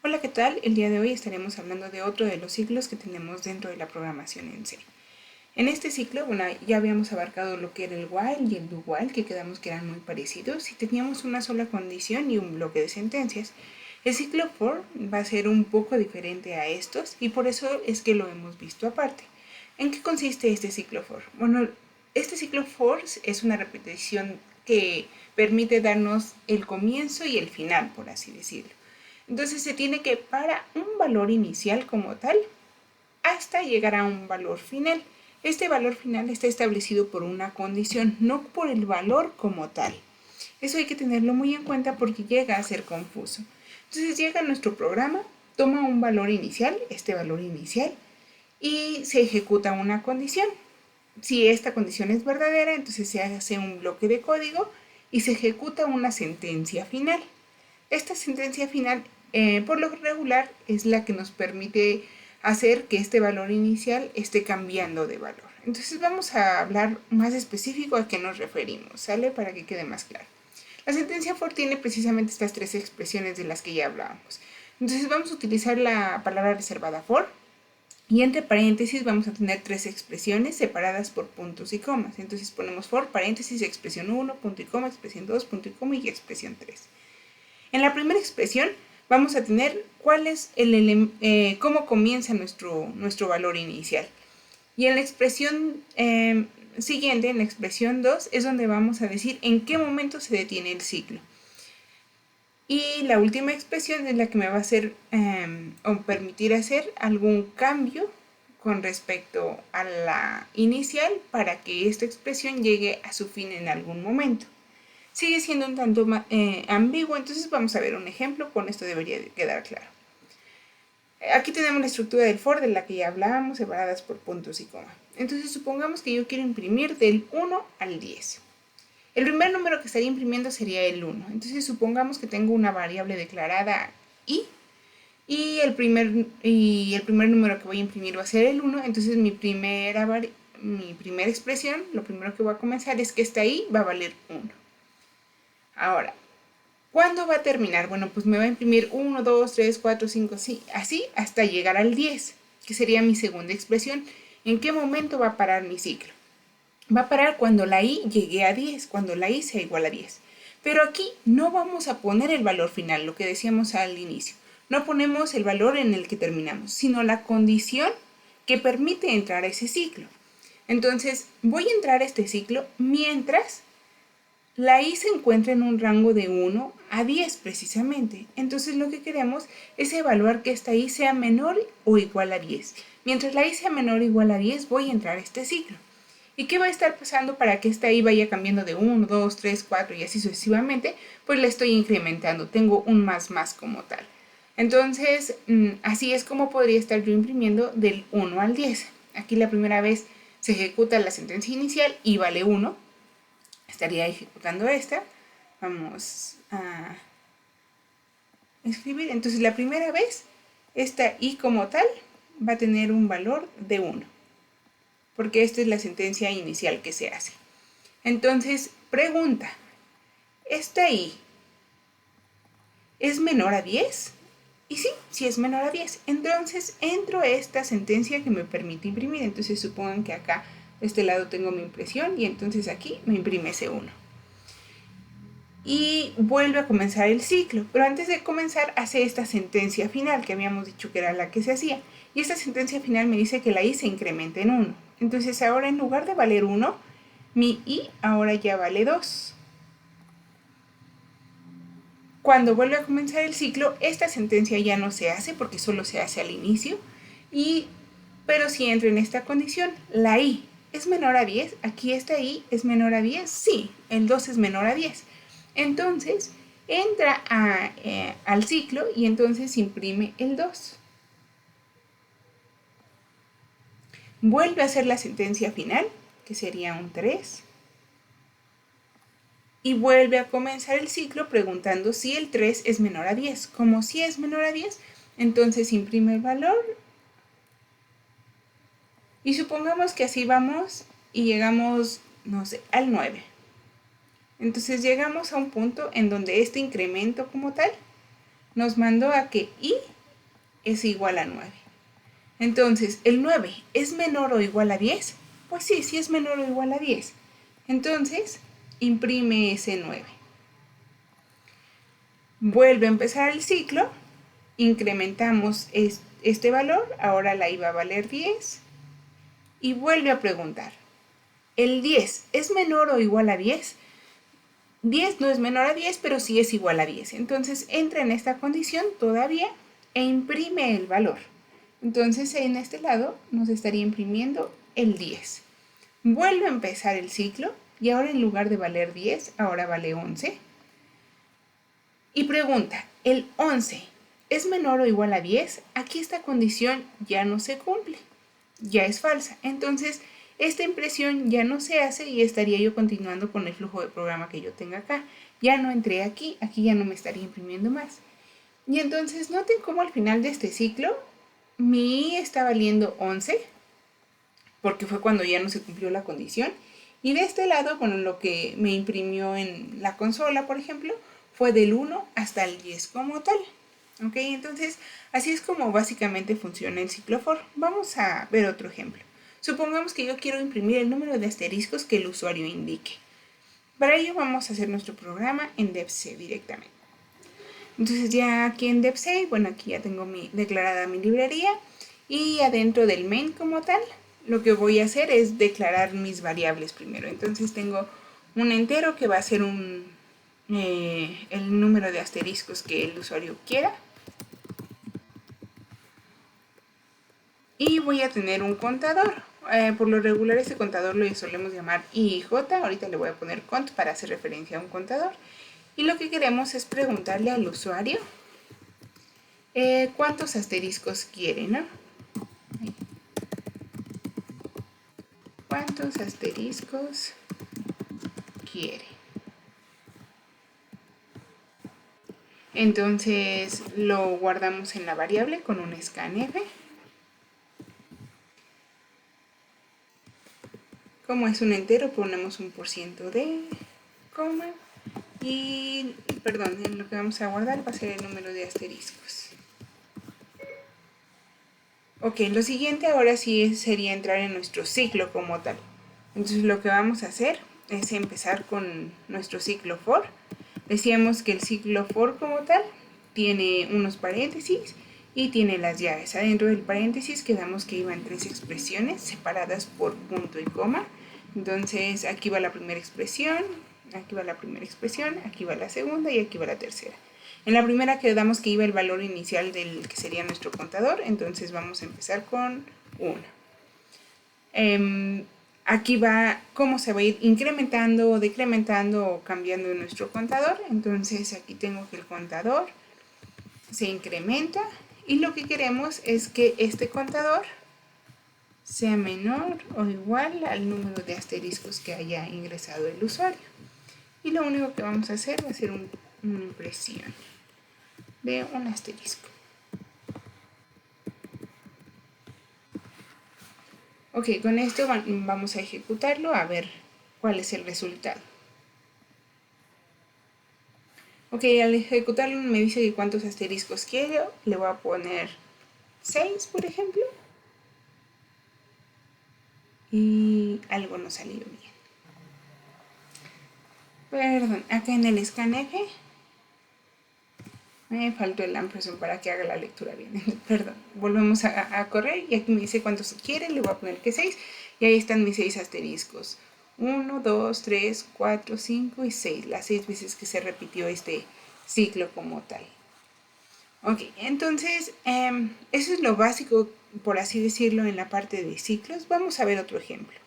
Hola, ¿qué tal? El día de hoy estaremos hablando de otro de los ciclos que tenemos dentro de la programación en C. En este ciclo, ya habíamos abarcado lo que era el while y el do while, que quedamos que eran muy parecidos y teníamos una sola condición y un bloque de sentencias. El ciclo for va a ser un poco diferente a estos y por eso es que lo hemos visto aparte. ¿En qué consiste este ciclo for? Bueno, este ciclo for es una repetición que permite darnos el comienzo y el final, por así decirlo. Entonces se tiene que para un valor inicial como tal hasta llegar a un valor final. Este valor final está establecido por una condición, no por el valor como tal. Eso hay que tenerlo muy en cuenta porque llega a ser confuso. Entonces llega nuestro programa, toma un valor inicial, este valor inicial, y se ejecuta una condición. Si esta condición es verdadera, entonces se hace un bloque de código y se ejecuta una sentencia final. Esta sentencia final, por lo regular, es la que nos permite hacer que este valor inicial esté cambiando de valor. Entonces vamos a hablar más específico a qué nos referimos, ¿sale? Para que quede más claro. La sentencia for tiene precisamente estas tres expresiones de las que ya hablábamos. Entonces vamos a utilizar la palabra reservada for, y entre paréntesis vamos a tener tres expresiones separadas por puntos y comas. Entonces ponemos for, paréntesis, expresión 1, punto y coma, expresión 2, punto y coma y expresión 3. En la primera expresión vamos a tener cuál es cómo comienza nuestro valor inicial. Y en la expresión siguiente, en la expresión 2, es donde vamos a decir en qué momento se detiene el ciclo. Y la última expresión es la que me va a hacer o permitir hacer algún cambio con respecto a la inicial para que esta expresión llegue a su fin en algún momento. Sigue siendo un tanto ambiguo, entonces vamos a ver un ejemplo, con esto debería quedar claro. Aquí tenemos la estructura del for de la que ya hablábamos, separadas por puntos y coma. Entonces supongamos que yo quiero imprimir del 1 al 10. El primer número que estaría imprimiendo sería el 1. Entonces supongamos que tengo una variable declarada i y el primer número que voy a imprimir va a ser el 1. Entonces mi primera expresión, lo primero que voy a comenzar es que esta i va a valer 1. Ahora, ¿cuándo va a terminar? Bueno, pues me va a imprimir 1, 2, 3, 4, 5, así hasta llegar al 10, que sería mi segunda expresión. ¿En qué momento va a parar mi ciclo? Va a parar cuando la i llegue a 10, cuando la i sea igual a 10. Pero aquí no vamos a poner el valor final, lo que decíamos al inicio. No ponemos el valor en el que terminamos, sino la condición que permite entrar a ese ciclo. Entonces, voy a entrar a este ciclo mientras la i se encuentra en un rango de 1 a 10 precisamente. Entonces lo que queremos es evaluar que esta i sea menor o igual a 10. Mientras la i sea menor o igual a 10 voy a entrar a este ciclo. ¿Y qué va a estar pasando para que esta i vaya cambiando de 1, 2, 3, 4 y así sucesivamente? Pues la estoy incrementando, tengo un más como tal. Entonces, así es como podría estar yo imprimiendo del 1 al 10. Aquí la primera vez se ejecuta la sentencia inicial y vale 1. Estaría ejecutando esta. Vamos a escribir. Entonces la primera vez, esta i como tal va a tener un valor de 1. Porque esta es la sentencia inicial que se hace. Entonces, pregunta, ¿esta i es menor a 10? Y sí es menor a 10. Entonces entro a esta sentencia que me permite imprimir. Entonces supongan que acá de este lado tengo mi impresión y entonces aquí me imprime ese 1. Y vuelve a comenzar el ciclo, pero antes de comenzar hace esta sentencia final que habíamos dicho que era la que se hacía, y esta sentencia final me dice que la i se incrementa en 1. Entonces ahora en lugar de valer 1, mi i ahora ya vale 2. Cuando vuelve a comenzar el ciclo, esta sentencia ya no se hace porque solo se hace al inicio, pero si entra en esta condición, la i es menor a 10, aquí esta i es menor a 10, sí, el 2 es menor a 10. Entonces entra al ciclo y entonces imprime el 2. Vuelve a hacer la sentencia final, que sería un 3. Y vuelve a comenzar el ciclo preguntando si el 3 es menor a 10. Como si es menor a 10, entonces imprime el valor. Y supongamos que así vamos y llegamos, no sé, al 9. Entonces llegamos a un punto en donde este incremento como tal nos mandó a que i es igual a 9. Entonces, ¿el 9 es menor o igual a 10? Pues sí, sí es menor o igual a 10. Entonces, imprime ese 9. Vuelve a empezar el ciclo, incrementamos este valor, ahora la I va a valer 10, y vuelve a preguntar, ¿el 10 es menor o igual a 10? 10 no es menor a 10, pero sí es igual a 10. Entonces entra en esta condición todavía e imprime el valor. Entonces en este lado nos estaría imprimiendo el 10. Vuelve a empezar el ciclo y ahora en lugar de valer 10, ahora vale 11. Y pregunta, ¿el 11 es menor o igual a 10? Aquí esta condición ya no se cumple, ya es falsa. Entonces esta impresión ya no se hace y estaría yo continuando con el flujo de programa que yo tenga acá. Ya no entré aquí, aquí ya no me estaría imprimiendo más. Y entonces noten cómo al final de este ciclo mi I está valiendo 11, porque fue cuando ya no se cumplió la condición. Y de este lado, bueno, lo que me imprimió en la consola, por ejemplo, fue del 1 hasta el 10 como tal. ¿Ok? Entonces, así es como básicamente funciona el ciclo for. Vamos a ver otro ejemplo. Supongamos que yo quiero imprimir el número de asteriscos que el usuario indique. Para ello vamos a hacer nuestro programa en DevC directamente. Entonces ya aquí en DevC, bueno, aquí ya tengo declarada mi librería y adentro del main como tal, lo que voy a hacer es declarar mis variables primero. Entonces tengo un entero que va a ser el número de asteriscos que el usuario quiera. Y voy a tener un contador. Por lo regular este contador lo solemos llamar IJ. Ahorita le voy a poner cont para hacer referencia a un contador. Y lo que queremos es preguntarle al usuario cuántos asteriscos quiere, ¿no? ¿Cuántos asteriscos quiere? Entonces lo guardamos en la variable con un scanf. Como es un entero, ponemos un %d, coma, y, perdón, lo que vamos a guardar va a ser el número de asteriscos. Ok, lo siguiente ahora sí sería entrar en nuestro ciclo como tal. Entonces lo que vamos a hacer es empezar con nuestro ciclo for. Decíamos que el ciclo for como tal tiene unos paréntesis y tiene las llaves. Adentro del paréntesis quedamos que iban 3 expresiones separadas por punto y coma. Entonces aquí va la primera expresión, aquí va la primera expresión, aquí va la segunda y aquí va la tercera. En la primera quedamos que iba el valor inicial del que sería nuestro contador, entonces vamos a empezar con 1. Aquí va cómo se va a ir incrementando, decrementando o cambiando nuestro contador. Entonces aquí tengo que el contador se incrementa y lo que queremos es que este contador sea menor o igual al número de asteriscos que haya ingresado el usuario. Y lo único que vamos a hacer va a ser una impresión de un asterisco. Ok, con esto vamos a ejecutarlo a ver cuál es el resultado. Ok, al ejecutarlo me dice que cuántos asteriscos quiero. Le voy a poner 6, por ejemplo. Y algo no salió bien. Perdón, acá en el scanf me faltó el ampersand para que haga la lectura bien. Perdón, volvemos a correr y aquí me dice cuántos quiere. Le voy a poner que 6 y ahí están mis 6 asteriscos. 1, 2, 3, 4, 5 y 6. Las 6 veces que se repitió este ciclo como tal. Ok, entonces eso es lo básico, por así decirlo, en la parte de ciclos. Vamos a ver otro ejemplo.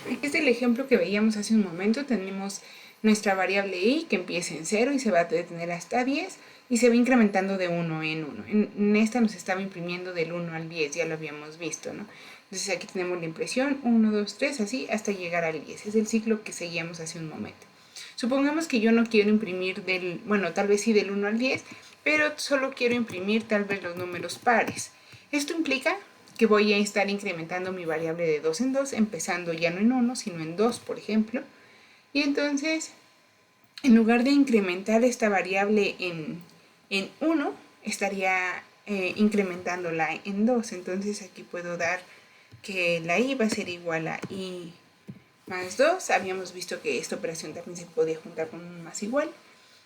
Aquí es el ejemplo que veíamos hace un momento. Tenemos nuestra variable i que empieza en 0 y se va a detener hasta 10 y se va incrementando de 1 en 1. En esta nos estaba imprimiendo del 1 al 10, ya lo habíamos visto, ¿no? Entonces aquí tenemos la impresión 1, 2, 3, así hasta llegar al 10. Es el ciclo que seguíamos hace un momento. Supongamos que yo no quiero imprimir tal vez sí del 1 al 10, pero solo quiero imprimir tal vez los números pares. Esto implica que voy a estar incrementando mi variable de 2 en 2, empezando ya no en 1, sino en 2, por ejemplo. Y entonces, en lugar de incrementar esta variable en 1, estaría incrementándola en 2. Entonces aquí puedo dar que la i va a ser igual a i más 2. Habíamos visto que esta operación también se podía juntar con un más igual.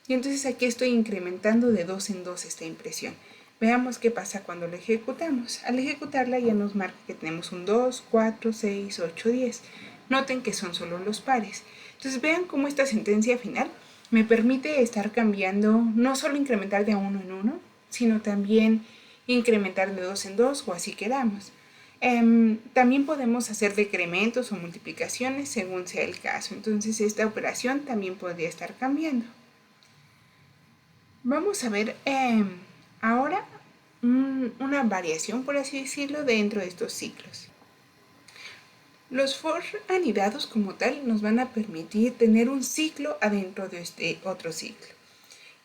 Y entonces aquí estoy incrementando de 2 en 2 esta impresión. Veamos qué pasa cuando lo ejecutamos. Al ejecutarla ya nos marca que tenemos un 2, 4, 6, 8, 10. Noten que son solo los pares. Entonces vean cómo esta sentencia final me permite estar cambiando, no solo incrementar de 1 en 1, sino también incrementar de 2 en 2 o así queramos. También podemos hacer decrementos o multiplicaciones según sea el caso. Entonces esta operación también podría estar cambiando. Vamos a ver ahora una variación, por así decirlo, dentro de estos ciclos. Los for anidados como tal nos van a permitir tener un ciclo adentro de este otro ciclo.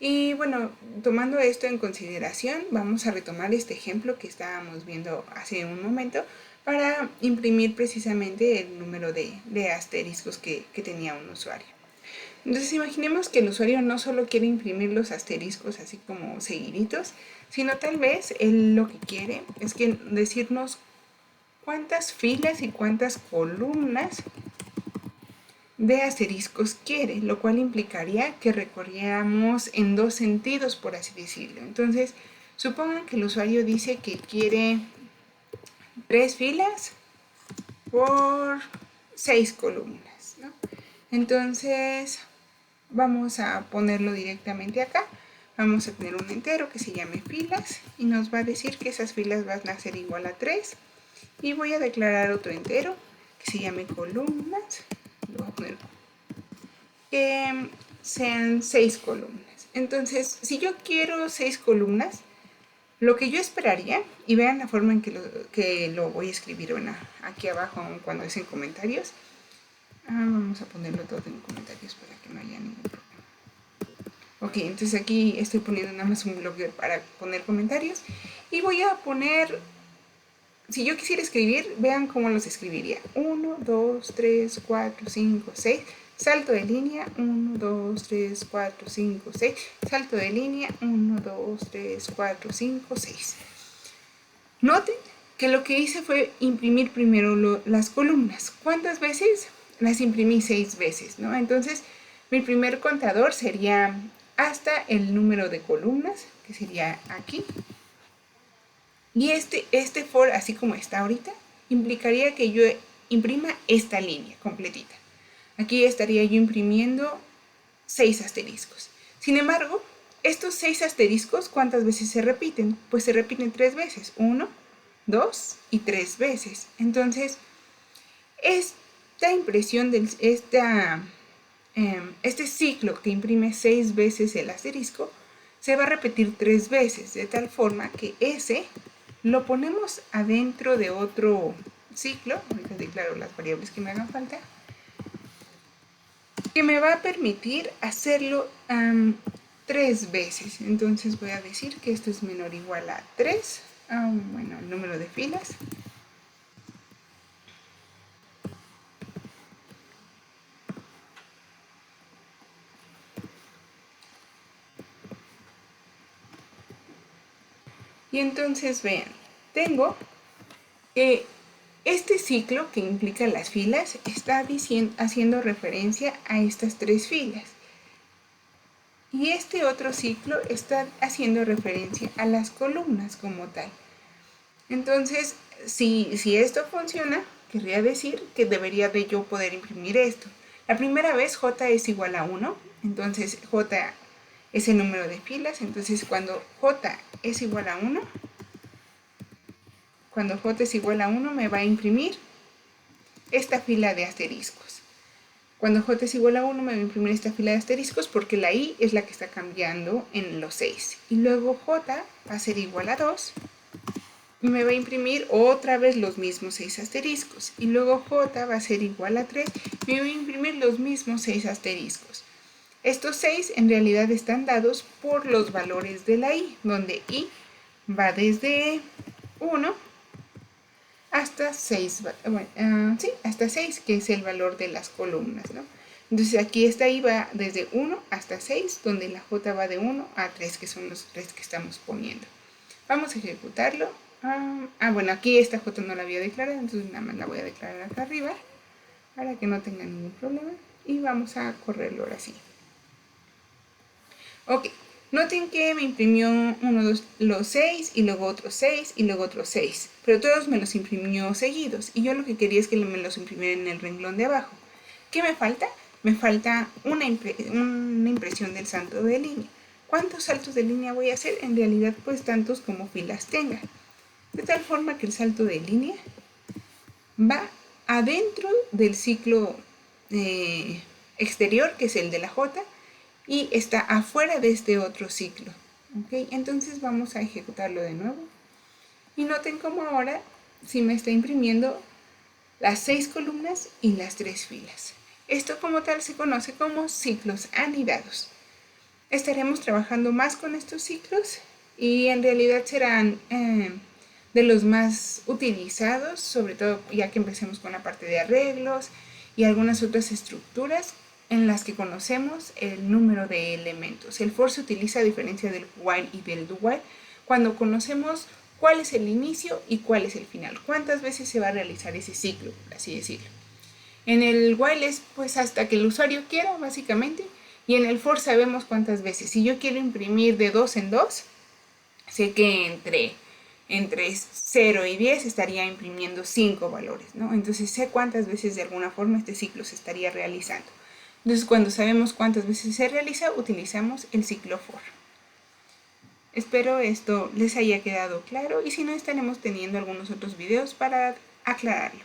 Y bueno, tomando esto en consideración, vamos a retomar este ejemplo que estábamos viendo hace un momento para imprimir precisamente el número de asteriscos que tenía un usuario. Entonces imaginemos que el usuario no solo quiere imprimir los asteriscos así como seguiditos, sino tal vez él lo que quiere es que decirnos cuántas filas y cuántas columnas de asteriscos quiere, lo cual implicaría que recorriéramos en dos sentidos, por así decirlo. Entonces, supongan que el usuario dice que quiere 3 filas por 6 columnas, ¿no? Entonces, vamos a ponerlo directamente acá. Vamos a tener un entero que se llame filas y nos va a decir que esas filas van a ser igual a 3. Y voy a declarar otro entero que se llame columnas. Lo voy a poner que sean 6 columnas. Entonces, si yo quiero 6 columnas, lo que yo esperaría, y vean la forma en que lo voy a escribir, bueno, aquí abajo cuando es en comentarios. Vamos a ponerlo todo en comentarios para que no haya ningún problema. Ok, entonces aquí estoy poniendo nada más un bloque para poner comentarios. Y voy a poner, si yo quisiera escribir, vean cómo los escribiría. 1, 2, 3, 4, 5, 6. Salto de línea, 1, 2, 3, 4, 5, 6. Salto de línea, 1, 2, 3, 4, 5, 6. Noten que lo que hice fue imprimir primero las columnas. ¿Cuántas veces? Las imprimí 6 veces, ¿no? Entonces, mi primer contador sería hasta el número de columnas, que sería aquí. Y este for, así como está ahorita, implicaría que yo imprima esta línea completita. Aquí estaría yo imprimiendo 6 asteriscos. Sin embargo, estos 6 asteriscos, ¿cuántas veces se repiten? Pues se repiten 3 veces. 1, 2 y 3 veces. Entonces, esta impresión de este ciclo que imprime 6 veces el asterisco se va a repetir 3 veces, de tal forma que ese lo ponemos adentro de otro ciclo. Ahorita declaro las variables que me hagan falta, que me va a permitir hacerlo 3 veces. Entonces voy a decir que esto es menor o igual a 3, bueno, el número de filas. Y entonces vean, tengo que este ciclo que implica las filas está haciendo referencia a estas 3 filas. Y este otro ciclo está haciendo referencia a las columnas como tal. Entonces, si esto funciona, querría decir que debería de yo poder imprimir esto. La primera vez j es igual a 1, entonces j es el número de filas. Entonces cuando j es igual a 1, me va a imprimir esta fila de asteriscos. Cuando j es igual a 1 me va a imprimir esta fila de asteriscos porque la i es la que está cambiando en los 6. Y luego j va a ser igual a 2 y me va a imprimir otra vez los mismos 6 asteriscos. Y luego j va a ser igual a 3 y me va a imprimir los mismos 6 asteriscos. Estos 6 en realidad están dados por los valores de la i, donde i va desde 1 hasta 6, hasta 6, que es el valor de las columnas, ¿no? Entonces aquí esta I va desde 1 hasta 6, donde la J va de 1 a 3, que son los 3 que estamos poniendo. Vamos a ejecutarlo. Bueno, aquí esta J no la había declarado, entonces nada más la voy a declarar acá arriba para que no tenga ningún problema. Y vamos a correrlo ahora sí. Ok, noten que me imprimió los 6 y luego otros 6 y luego otros 6, pero todos me los imprimió seguidos y yo lo que quería es que me los imprimiera en el renglón de abajo. ¿Qué me falta? Me falta una impresión del salto de línea. ¿Cuántos saltos de línea voy a hacer? En realidad pues tantos como filas tenga. De tal forma que el salto de línea va adentro del ciclo exterior, que es el de la J, y está afuera de este otro ciclo. ¿Okay? Entonces vamos a ejecutarlo de nuevo. Y noten cómo ahora sí me está imprimiendo las 6 columnas y las 3 filas. Esto como tal se conoce como ciclos anidados. Estaremos trabajando más con estos ciclos y en realidad serán de los más utilizados, sobre todo ya que empecemos con la parte de arreglos y algunas otras estructuras en las que conocemos el número de elementos. El for se utiliza a diferencia del while y del do while cuando conocemos cuál es el inicio y cuál es el final, cuántas veces se va a realizar ese ciclo, por así decirlo. En el while es pues hasta que el usuario quiera, básicamente, y en el for sabemos cuántas veces. Si yo quiero imprimir de 2 en 2, sé que entre 0 y 10 estaría imprimiendo 5 valores, ¿no? Entonces sé cuántas veces de alguna forma este ciclo se estaría realizando. Entonces cuando sabemos cuántas veces se realiza, utilizamos el ciclo for. Espero esto les haya quedado claro y si no estaremos teniendo algunos otros videos para aclararlo.